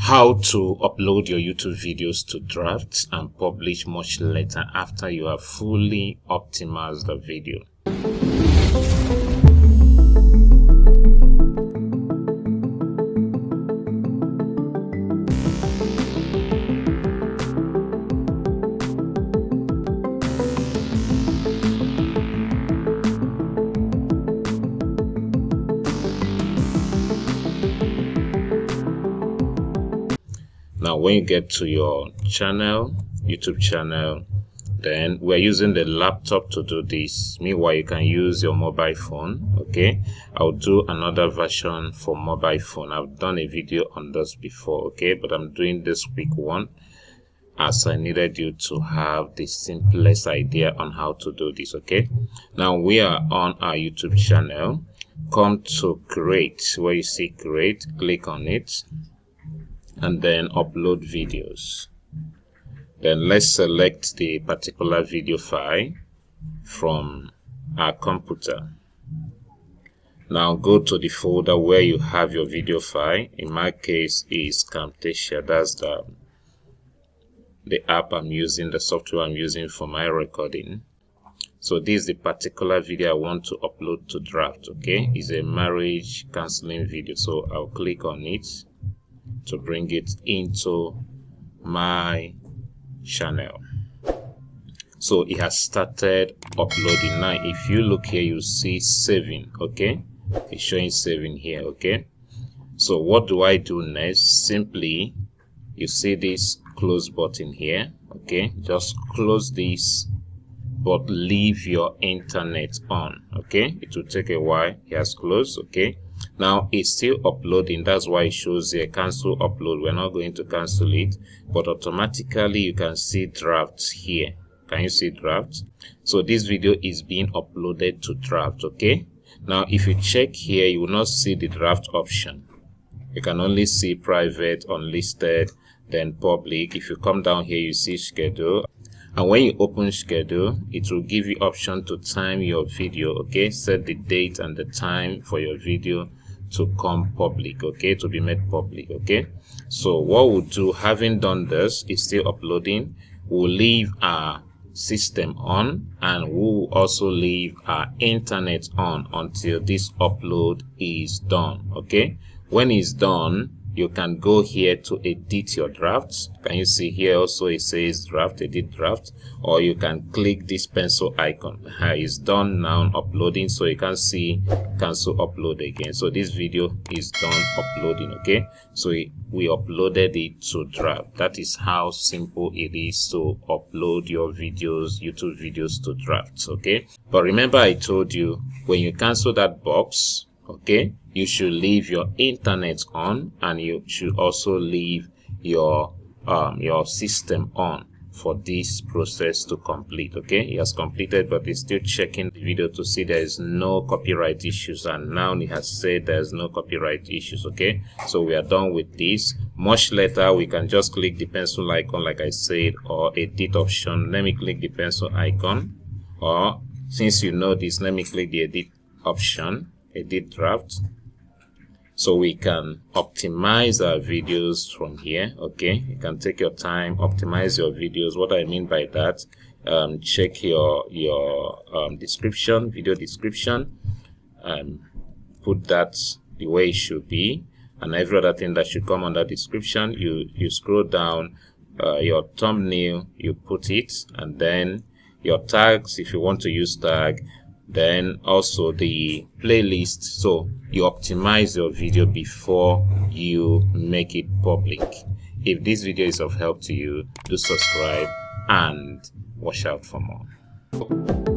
How to upload your YouTube videos to drafts and publish much later after you have fully optimized the video. Now, when you get to your channel, YouTube channel, then we're using the laptop to do this. Meanwhile, you can use your mobile phone. Okay, I'll do another version for mobile phone. I've done a video on this before, okay, but I'm doing this quick one as I needed you to have the simplest idea on how to do this. Okay, now we are on our YouTube channel. Come to create, where you see create, click on it, and then upload videos. Then let's select the particular video file from our computer. Now go to the folder where you have your video file. In my case is Camtasia. That's the app I'm using, the software I'm using for my recording. So this is the particular video I want to upload to draft. Okay, it's a marriage counseling video, so I'll click on it to bring it into my channel. So it has started uploading. Now if you look here, you see saving. Okay, it's showing saving here. Okay, so what do I do next? Simply, you see this close button here. Okay, just close this, but leave your internet on. Okay, it will take a while. It has closed. Okay, now it's still uploading. That's why it shows here cancel upload. We're not going to cancel it, but automatically you can see drafts here. Can you see drafts? So this video is being uploaded to draft. Okay, now if you check here, you will not see the draft option. You can only see private, unlisted, then public. If you come down here, you see schedule. And when you open schedule, it will give you option to time your video. Okay, set the date and the time for your video to come public. Okay, to be made public. Okay, so what we'll do, having done this, it's still uploading. We'll leave our system on, and we'll also leave our internet on until this upload is done. Okay, when it's done, you can go here to edit your drafts. Can you see here also it says draft, edit draft, or you can click this pencil icon. It's done now uploading, so you can see cancel upload again. So this video is done uploading. Okay, so we uploaded it to draft. That is how simple it is to upload your videos, YouTube videos, to drafts. Okay, but remember I told you, when you cancel that box, okay, you should leave your internet on, and you should also leave your system on for this process to complete. Okay, it has completed, but it's still checking the video to see there is no copyright issues, and now it has said there's no copyright issues. Okay, so we are done with this. Much later we can just click the pencil icon like I said, or edit option. Let me click the pencil icon, or since you know this, let me click the edit option, edit draft, so we can optimize our videos from here. Okay, you can take your time, optimize your videos. What I mean by that, check your description, video description, put that the way it should be, and every other thing that should come under description. You scroll down, your thumbnail, you put it, and then your tags if you want to use tag, then also the playlist. So you optimize your video before you make it public. If this video is of help to you, do subscribe and watch out for more.